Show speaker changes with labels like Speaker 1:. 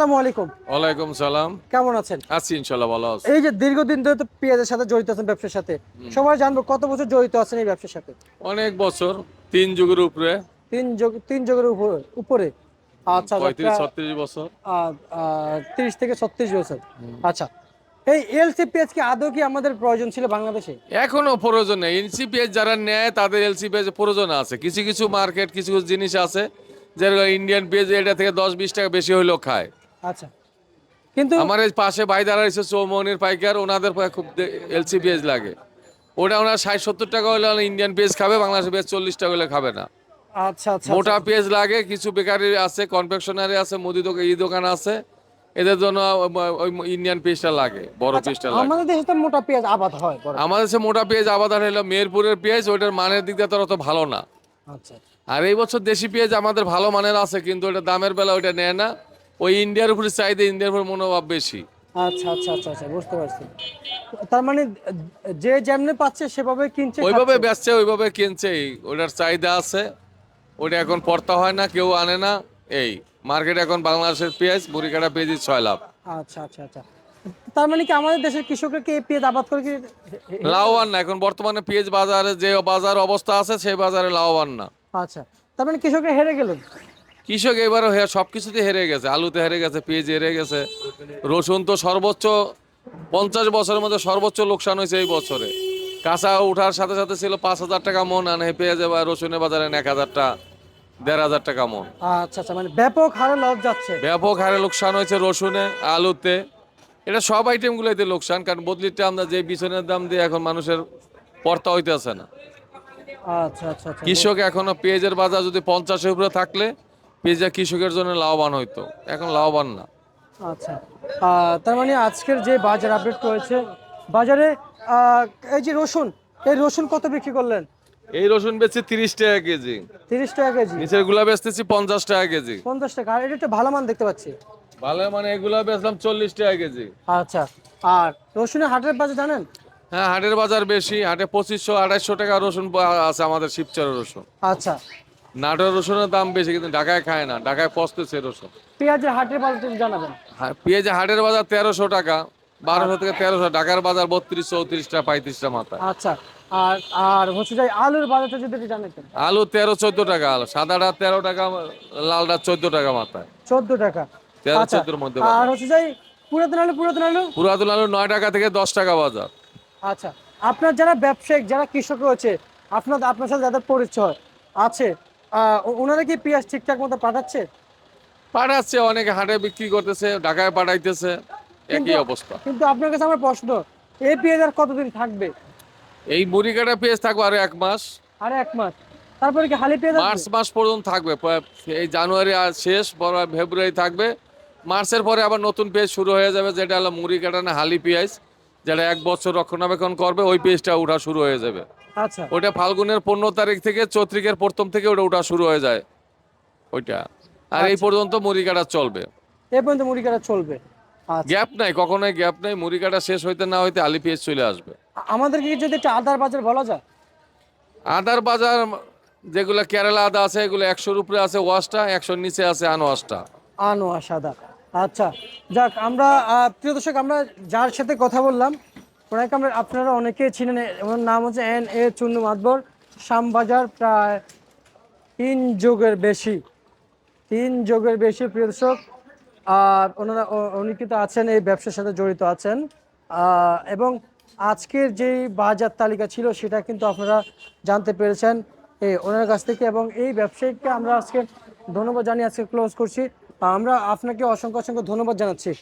Speaker 1: আসসালামু আলাইকুম।
Speaker 2: ওয়ালাইকুম সালাম।
Speaker 1: কেমন আছেন?
Speaker 2: আছি ইনশাল্লাহ, ভালো আছি।
Speaker 1: এই যে দীর্ঘদিন ধরে তো পেঁয়াজের সাথে জড়িত আছেন, ব্যবসার সাথে। সবাই জানবো কত বছর জড়িত আছেন এই ব্যবসার সাথে?
Speaker 2: অনেক বছর, 3 যুগের উপরে।
Speaker 1: তিন যুগের উপরে। আচ্ছা আচ্ছা,
Speaker 2: 35-36 বছর।
Speaker 1: 30 থেকে 36 বছর। আচ্ছা, এই এলসি পেঁয়াজ কি আদৌ কি আমাদের প্রয়োজন ছিল বাংলাদেশে?
Speaker 2: এখনো প্রয়োজন নেই। এলসিপিএস যারা নেয় তাদের এলসিপিএস প্রয়োজন আছে। কিছু কিছু মার্কেট, কিছু কিছু জিনিস আছে যেগুলো ইন্ডিয়ান পেঁয়াজ এটা থেকে 10-20 টাকা বেশি হইলেও খায়।
Speaker 1: আচ্ছা, কিন্তু
Speaker 2: আমার এই পাশে ভাই দাঁড়া রয়েছে চৌমনির পাইকার, ওনাদের খুব এলসিপিএস লাগে। ওটা ওনার 60-70 টাকা হলে ইন্ডিয়ান পেঁয়াজ খাবে, বাংলাদেশের পেঁয়াজ 40 টাকা হলে খাবে না।
Speaker 1: আচ্ছা আচ্ছা আচ্ছা
Speaker 2: মোটা পেঁয়াজ লাগে, কিছু বেকারি আছে, কনফেকশনারি আছে, মুদি দোকান, দোকান আছে, এদের জন্য ওই ইন্ডিয়ান পেঁয়াজটা লাগে, বড়
Speaker 1: আচ্ছা,
Speaker 2: পেঁয়াজটা লাগে।
Speaker 1: আমাদের দেশে তো মোটা পেঁয়াজ আবাদ হয় বড়।
Speaker 2: আমাদের সে মোটা পেঁয়াজ আবাদার হলো মেহেরপুরের পেঁয়াজ, ওইটার মানের দিক দিয়ে তো অত ভালো না।
Speaker 1: আচ্ছা
Speaker 2: আর এই বছর দেশি পেঁয়াজ আমাদের ভালো মানের আছে, কিন্তু ওটা দামের বেলা ওইটা নেয় না। ওই ইন্ডিয়ার উপরে চাইতে ইন্ডিয়ার উপর মনোভাব বেশি।
Speaker 1: আচ্ছা আচ্ছা আচ্ছা আচ্ছা, বুঝতে পারছি। তার মানে যে যেমনে পাচ্ছে সেভাবে কিনছে,
Speaker 2: ওইভাবে
Speaker 1: খাচ্ছে।
Speaker 2: বেচছে, ওইভাবে কিনছে, ওটার চাহিদা আছে। ওটা এখন পড়তা হয় না, কেউ আনে না। এই মার্কেট এখন বাংলাদেশের পেঁয়াজ, বুড়িকাটা পেঁয়াজই 6 লাভ।
Speaker 1: আচ্ছা আচ্ছা আচ্ছা, তার মানে কি আমাদের দেশের কৃষকরা কি এই পেঁয়াজ আবাদ করে কি
Speaker 2: লাভবান না এখন বর্তমানে পেঁয়াজ বাজারে যে বাজার অবস্থা আছে, সেই বাজারে লাভবান না।
Speaker 1: আচ্ছা, তার মানে কৃষকরা হেরে গেলেন।
Speaker 2: কৃষক এবারও সবকিছুতে হেরে গেছে, আলুতে হেরে গেছে, পেঁয়াজ হেরে গেছে। রসুন তো সর্বোচ্চ 50 বছরের মধ্যে সর্বোচ্চ লোকসান হয়েছে এই বছরে। কাঁচা ওঠার সাথে সাথে ছিল 5,000 টাকা মন, আর পেঁয়াজে বা রসুনের বাজারে 1,000 টাকা, 1,500 টাকা মন।
Speaker 1: আচ্ছা আচ্ছা, মানে ব্যাপক হারে লস যাচ্ছে।
Speaker 2: ব্যাপক হারে লোকসান হয়েছে রসুনে, আলুতে। এটা সব আইটেমগুলোতে লোকসান, কারণ বদলিটা আমরা যে বিছনের দাম দিয়ে এখন মানুষের পড়তা হইতেছে না।
Speaker 1: আচ্ছা আচ্ছা আচ্ছা
Speaker 2: কৃষক এখনো পেঁয়াজের বাজার যদি 50-এর উপরে থাকলে পেঁয়াজা কৃষকের জন্য লাভবান হইতো, এখন লাভবান না।
Speaker 1: আচ্ছা, তার মানে আজকের যে বাজার আপডেট রয়েছে বাজারে, আহ, এই যে রসুন, এই রসুন কত বিক্রি করলেন?
Speaker 2: এই রসুন বেচছি 30 টাকা কেজি,
Speaker 1: 30 টাকা কেজি।
Speaker 2: নিচের গুলা বেচতেছি 50 টাকা কেজি।
Speaker 1: 50 টাকা, আর এটা একটা ভালো মান দেখতে পাচ্ছি।
Speaker 2: ভালো মানে এগুলা বেচলাম 40 টাকা কেজি।
Speaker 1: আচ্ছা, আর রসুনের হাটের বাজার জানেন?
Speaker 2: হ্যাঁ, হাটের বাজার বেশি, হাটে 2500-2800 টাকা রসুন আছে আমাদের শিবচরের রসুন।
Speaker 1: আচ্ছা,
Speaker 2: নাটোর রসুনের দাম বেশি, কিন্তু ঢাকায় খায় না, ঢাকায় পচতেছে রসুন।
Speaker 1: পেঁয়াজের হাটের বাজার জানাবেন।
Speaker 2: পেঁয়াজ হাটের বাজার 1300 টাকা, 1200 থেকে 1300। ঢাকার বাজার 32-34টা, 35টা মাথায়।
Speaker 1: আচ্ছা, আর আর হচ্ছে যে আলুর বাজারটা যদি একটু জানাতেন।
Speaker 2: আলু 13-14 টাকা, আলু সাদাটা 13 টাকা, লালটা 14 টাকা মাথায়।
Speaker 1: 14 টাকা। আচ্ছা,
Speaker 2: 13-14-র মধ্যে
Speaker 1: আর
Speaker 2: বাজার।
Speaker 1: হচ্ছে যে পুরাতন আলু।
Speaker 2: পুরাতন আলু 9 টাকা থেকে 10 টাকা বাজার।
Speaker 1: আচ্ছা, আপনার যারা ব্যবসায়িক, যারা কৃষক রয়েছে, আপনার সাথে যাদের পরিচয় আছে, ওনারা কি পেঁয়াজ ঠিকঠাক মতো পাঠাচ্ছে?
Speaker 2: পাঠাচ্ছে, অনেকে হাটে বিক্রি করতেছে, ঢাকায় পাঠাইতেছে,
Speaker 1: কিন্তু
Speaker 2: একই অবস্থা।
Speaker 1: কিন্তু আপনার কাছে আমার প্রশ্ন, এই পেঁয়াজ আর কতদিন থাকবে?
Speaker 2: এই মুড়ি কাটা পেঁয়াজ থাকবে আরো 1 মাস।
Speaker 1: আর 1 মাস? তারপরে কি হালি পেঁয়াজ আসবে?
Speaker 2: মার্চ মাস পর্যন্ত থাকবে। এই জানুয়ারি আর শেষ, ফেব্রুয়ারি থাকবে। মার্চের পরে আবার নতুন পেঁয়াজ শুরু হয়ে যাবে, যেটা হলো মুড়ি কাটা না হালি পেঁয়াজ, যেটা 1 বছর রক্ষণাবেক্ষণ করবে, ওই পেঁয়াজটা উঠা শুরু হয়ে যাবে।
Speaker 1: আচ্ছা
Speaker 2: ওইটা ফাল্গুনের 15 তারিখ থেকে চৈত্রিকের প্রথম থেকে ওটা উঠা শুরু হয়ে যায় ওইটা। আর এই
Speaker 1: আচ্ছা,
Speaker 2: পর্যন্ত মুড়ি কাটা চলবে।
Speaker 1: এ পর্যন্ত মুড়ি কাটা চলবে। আচ্ছা,
Speaker 2: গ্যাপ নাই, কখনোই গ্যাপ নাই। মুড়ি কাটা শেষ হইতে না হইতে আলি পেঁয়াজ চলে আসবে।
Speaker 1: আমাদেরকে কি যদি একটা আদার বাজার বলা যায়?
Speaker 2: আদার বাজার, যেগুলো কেরালা আদা আছে, এগুলো 100-র উপরে আছে ওয়াশটা, 100-র নিচে আছে আনোয়াশটা।
Speaker 1: আনোয়া সাদা। আচ্ছা, যাক, আমরা প্রিয় দর্শক, আমরা যার সাথে কথা বললাম ওনাকে আপনারা অনেকেই চিনেন। ওনার নাম হচ্ছে N.A. চুন্নু মাতবর। শ্যামবাজার প্রায় 3 যুগের বেশি প্রিয় দর্শক। আর উনি কিন্তু আছেন, এই ব্যবসার সাথে জড়িত আছেন। এবং আজকের যেই বাজার তালিকা ছিল সেটা কিন্তু আপনারা জানতে পেরেছেন ওনার কাছ থেকে। এবং এই ব্যবসায়ীকে আমরা আজকে ধন্যবাদ জানিয়ে আজকে ক্লোজ করছি। আমরা আপনাকে অসংখ্য অসংখ্য ধন্যবাদ জানাচ্ছি।